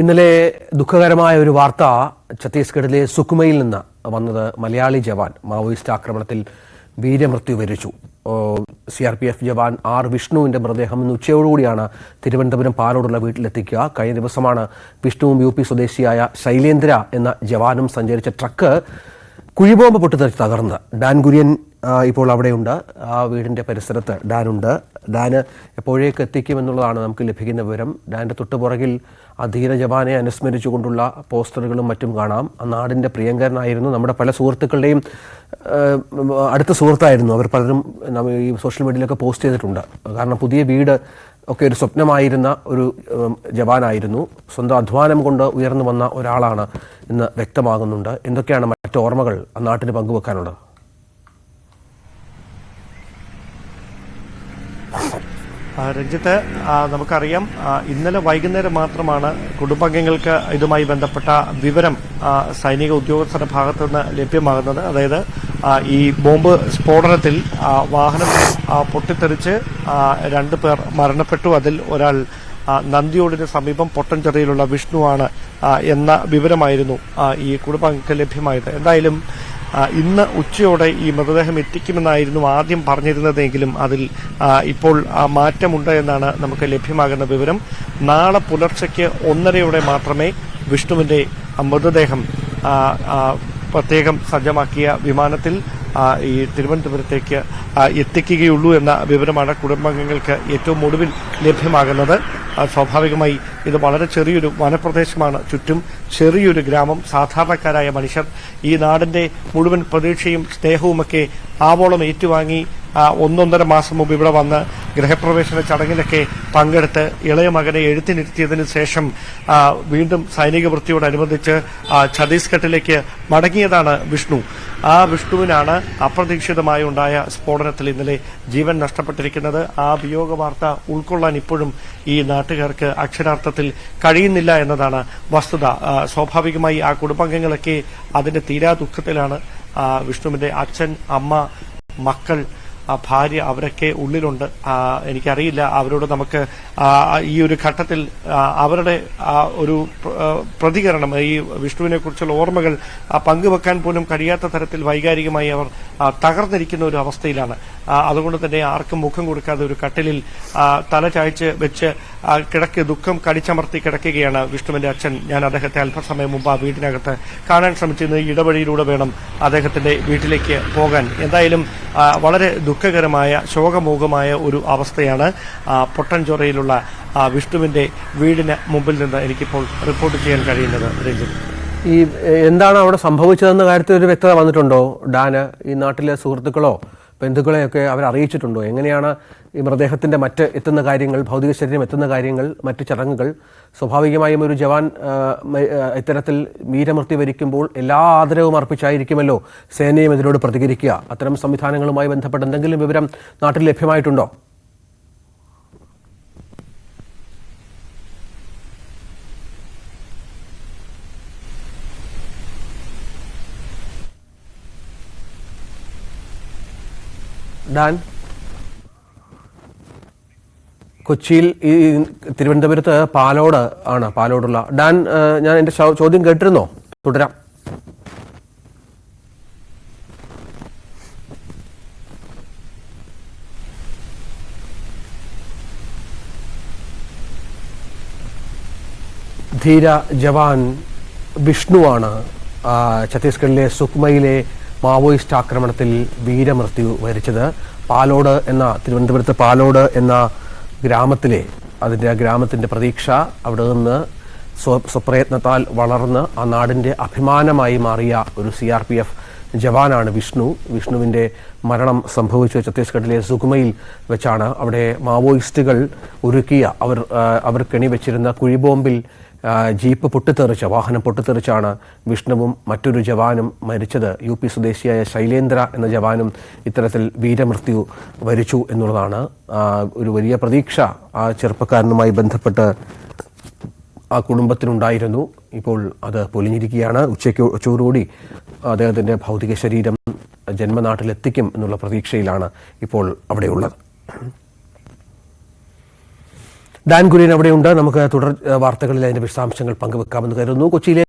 ഇന്നലെ ദുഃഖകരമായ ഒരു വാർത്ത ഛത്തീസ്ഗഡിലെ സുക്മയിൽ നിന്ന് വന്നത്. മലയാളി ജവാൻ മാവോയിസ്റ്റ് ആക്രമണത്തിൽ വീരമൃത്യു വരിച്ചു. CRPF ജവാൻ ആർ വിഷ്ണുവിന്റെ മൃതദേഹം ഇന്ന് ഉച്ചയോടുകൂടിയാണ് തിരുവനന്തപുരം പാലോടുള്ള വീട്ടിലെത്തിക്കുക. കഴിഞ്ഞ ദിവസമാണ് വിഷ്ണുവും UP സ്വദേശിയായ ശൈലേന്ദ്ര എന്ന ജവാനും സഞ്ചരിച്ച ട്രക്ക് കുഴിബോംബ് പൊട്ടിത്തെറിച്ച് തകർന്നത്. ഡാൻ കുര്യൻ ഇപ്പോൾ അവിടെയുണ്ട്. ആ വീടിൻ്റെ പരിസരത്ത് ഡാനുണ്ട്. ഡാന് എപ്പോഴേക്ക് എത്തിക്കുമെന്നുള്ളതാണ് നമുക്ക് ലഭിക്കുന്ന വിവരം. ഡാൻ്റെ തൊട്ടുപുറകിൽ ആ ധീര ജവാനെ അനുസ്മരിച്ചുകൊണ്ടുള്ള പോസ്റ്ററുകളും മറ്റും കാണാം. ആ നാടിൻ്റെ പ്രിയങ്കരനായിരുന്നു. നമ്മുടെ പല സുഹൃത്തുക്കളുടെയും അടുത്ത സുഹൃത്തായിരുന്നു. അവർ പലരും ഈ സോഷ്യൽ മീഡിയയിലൊക്കെ പോസ്റ്റ് ചെയ്തിട്ടുണ്ട്. കാരണം പുതിയ വീട് ഒക്കെ ഒരു സ്വപ്നമായിരുന്ന ഒരു ജവാനായിരുന്നു. സ്വന്തം അധ്വാനം കൊണ്ട് ഉയർന്നു വന്ന ഒരാളാണ് ഇന്ന് വ്യക്തമാകുന്നുണ്ട്. എന്തൊക്കെയാണ് മറ്റ് ഓർമ്മകൾ ആ നാട്ടിന് പങ്കുവെക്കാനുള്ളത്? രഞ്ജിത്ത്, നമുക്കറിയാം ഇന്നലെ വൈകുന്നേരം മാത്രമാണ് കുടുംബാംഗങ്ങൾക്ക് ഇതുമായി ബന്ധപ്പെട്ട വിവരം സൈനിക ഉദ്യോഗസ്ഥരുടെ ഭാഗത്തു നിന്ന് ലഭ്യമാകുന്നത്. അതായത് ഈ ബോംബ് സ്ഫോടനത്തിൽ വാഹനം പൊട്ടിത്തെറിച്ച് 2 പേർ മരണപ്പെട്ടു. അതിൽ ഒരാൾ നന്ദിയോടിന് സമീപം പൊട്ടൻചെറിയിലുള്ള വിഷ്ണുവാണ് എന്ന വിവരമായിരുന്നു ഈ കുടുംബാംഗങ്ങൾക്ക് ലഭ്യമായത്. എന്തായാലും ഇന്ന് ഉച്ചയോടെ ഈ മൃതദേഹം എത്തിക്കുമെന്നായിരുന്നു ആദ്യം പറഞ്ഞിരുന്നതെങ്കിലും അതിൽ ഇപ്പോൾ മാറ്റമുണ്ട് എന്നാണ് നമുക്ക് ലഭ്യമാകുന്ന വിവരം. നാളെ പുലർച്ചയ്ക്ക് 1:30 മാത്രമേ വിഷ്ണുവിന്റെ മൃതദേഹം പ്രത്യേകം സജ്ജമാക്കിയ വിമാനത്തിൽ ഈ തിരുവനന്തപുരത്തേക്ക് എത്തിക്കുകയുള്ളൂ എന്ന വിവരമാണ് കുടുംബാംഗങ്ങൾക്ക് ഏറ്റവും ഒടുവിൽ ലഭ്യമാകുന്നത്. സ്വാഭാവികമായി ഇത് വളരെ ചെറിയൊരു വനപ്രദേശമാണ്, ചുറ്റും ചെറിയൊരു ഗ്രാമം. സാധാരണക്കാരായ മനുഷ്യർ ഈ നാടിന്റെ മുഴുവൻ പ്രതീക്ഷയും സ്നേഹവുമൊക്കെ ആവോളം ഏറ്റുവാങ്ങി 1.5 മാസം മുമ്പ് ഇവിടെ വന്ന് ഗൃഹപ്രവേശന ചടങ്ങിലൊക്കെ പങ്കെടുത്ത് ഇളയ മകനെ എഴുത്തിനിരുത്തിയതിനു ശേഷം വീണ്ടും സൈനിക വൃത്തിയോടനുബന്ധിച്ച് ഛത്തീസ്ഗഡിലേക്ക് മടങ്ങിയതാണ് വിഷ്ണു. ആ വിഷ്ണുവിനാണ് അപ്രതീക്ഷിതമായി ഉണ്ടായ സ്ഫോടനത്തിൽ ഇന്നലെ ജീവൻ നഷ്ടപ്പെട്ടിരിക്കുന്നത്. ആ വിയോഗ വാർത്ത ഉൾക്കൊള്ളാൻ ഇപ്പോഴും ഈ നാട്ടുകാർക്ക് അക്ഷരാർത്ഥത്തിൽ കഴിയുന്നില്ല എന്നതാണ് വസ്തുത. സ്വാഭാവികമായി ആ കുടുംബാംഗങ്ങളൊക്കെ അതിന്റെ തീരാ ദുഃഖത്തിലാണ്. വിഷ്ണുവിന്റെ അച്ഛൻ, അമ്മ, മക്കൾ, ഭാര്യ അവരൊക്കെ ഉള്ളിലുണ്ട്. എനിക്കറിയില്ല അവരോട് നമുക്ക് ഈ ഒരു ഘട്ടത്തിൽ അവരുടെ ഒരു പ്രതികരണം, ഈ വിഷ്ണുവിനെ കുറിച്ചുള്ള ഓർമ്മകൾ പങ്കുവെക്കാൻ പോലും കഴിയാത്ത തരത്തിൽ വൈകാരികമായി അവർ തകർന്നിരിക്കുന്ന ഒരു അവസ്ഥയിലാണ്. അതുകൊണ്ട് തന്നെ ആർക്കും മുഖം കൊടുക്കാതെ ഒരു കട്ടിലിൽ തല ചായ്ച്ച് വെച്ച് ദുഃഖം കടിച്ചമർത്തി കിടക്കുകയാണ് വിഷ്ണുവിന്റെ അച്ഛൻ. ഞാൻ അദ്ദേഹത്തെ അല്പസമയം മുമ്പ് ആ വീടിനകത്ത് കാണാൻ ശ്രമിച്ചിരുന്നു. ഈ ഇടവഴിയിലൂടെ വേണം അദ്ദേഹത്തിന്റെ വീട്ടിലേക്ക് പോകാൻ. എന്തായാലും വളരെ ദുഃഖകരമായ ശോകമൂകമായ ഒരു അവസ്ഥയാണ് പൊട്ടൻചൊറയിലുള്ള വിഷ്ണുവിന്റെ വീടിന് മുമ്പിൽ നിന്ന് എനിക്കിപ്പോൾ റിപ്പോർട്ട് ചെയ്യാൻ കഴിയുന്നത്. രഞ്ജിത്ത്, ഈ എന്താണ് അവിടെ സംഭവിച്ചതെന്ന കാര്യത്തിൽ ഒരു വ്യക്തത വന്നിട്ടുണ്ടോ? ഡാന് ഈ നാട്ടിലെ സുഹൃത്തുക്കളോ ബന്ധുക്കളെയൊക്കെ അവർ അറിയിച്ചിട്ടുണ്ടോ? എങ്ങനെയാണ് ഈ മൃതദേഹത്തിൻ്റെ മറ്റ് എത്തുന്ന കാര്യങ്ങൾ, ഭൗതിക ശരീരം എത്തുന്ന കാര്യങ്ങൾ, മറ്റ് ചടങ്ങുകൾ? സ്വാഭാവികമായും ഒരു ജവാൻ ഇത്തരത്തിൽ വീരമൃത്യു വരിക്കുമ്പോൾ എല്ലാ ആദരവും അർപ്പിച്ചായിരിക്കുമല്ലോ സേനയും ഇതിനോട് പ്രതികരിക്കുക. അത്തരം സംവിധാനങ്ങളുമായി ബന്ധപ്പെട്ട എന്തെങ്കിലും വിവരം നാട്ടിൽ ലഭ്യമായിട്ടുണ്ടോ? ഡാൻ, കൊച്ചിയിൽ ഈ തിരുവനന്തപുരത്ത് പാലോട് ആണ്, പാലോടുള്ള ഡാൻ, ഞാൻ എൻ്റെ ചോദ്യം കേട്ടിരുന്നോ? തുടരാം. ധീര ജവാൻ വിഷ്ണുവാണ് ഛത്തീസ്ഗഡിലെ സുക്മയിലെ മാവോയിസ്റ്റ് ആക്രമണത്തിൽ വീരമൃത്യു വരിച്ചത്. പാലോട് എന്ന തിരുവനന്തപുരത്ത് പാലോട് എന്ന ഗ്രാമത്തിൻ്റെ പ്രതീക്ഷ, അവിടെ നിന്ന് സ്വപ്രയത്നത്താൽ വളർന്ന് ആ നാടിൻ്റെ അഭിമാനമായി മാറിയ ഒരു CRPF ജവാനാണ് വിഷ്ണു. വിഷ്ണുവിൻ്റെ മരണം സംഭവിച്ച ഛത്തീസ്ഗഡിലെ സുക്മയിൽ വെച്ചാണ്. അവിടെ മാവോയിസ്റ്റുകൾ ഒരുക്കിയ അവർ കെണിവെച്ചിരുന്ന കുഴിബോംബിൽ ജീപ്പ് പൊട്ടിത്തെറിച്ച വാഹനം പൊട്ടിത്തെറിച്ചാണ് വിഷ്ണുവും മറ്റൊരു ജവാനും മരിച്ചത്. UP സ്വദേശിയായ ശൈലേന്ദ്ര എന്ന ജവാനും ഇത്തരത്തിൽ വീരമൃത്യു വരിച്ചു എന്നുള്ളതാണ്. ഒരു വലിയ പ്രതീക്ഷ ആ ചെറുപ്പക്കാരനുമായി ബന്ധപ്പെട്ട് ആ കുടുംബത്തിനുണ്ടായിരുന്നു. ഇപ്പോൾ അത് പൊലിഞ്ഞിരിക്കുകയാണ്. ഉച്ചയോടുകൂടി അദ്ദേഹത്തിൻ്റെ ഭൗതിക ശരീരം ജന്മനാട്ടിലെത്തിക്കും എന്നുള്ള പ്രതീക്ഷയിലാണ് ഇപ്പോൾ അവിടെയുള്ളത്. ഡാൻ കുര്യൻ അവിടെയുണ്ട്. നമുക്ക് തുടർ വാർത്തകളിൽ അതിന്റെ വിശദാംശങ്ങൾ പങ്കുവെക്കാമെന്ന് കരുതുന്നു. കൊച്ചിയിലെ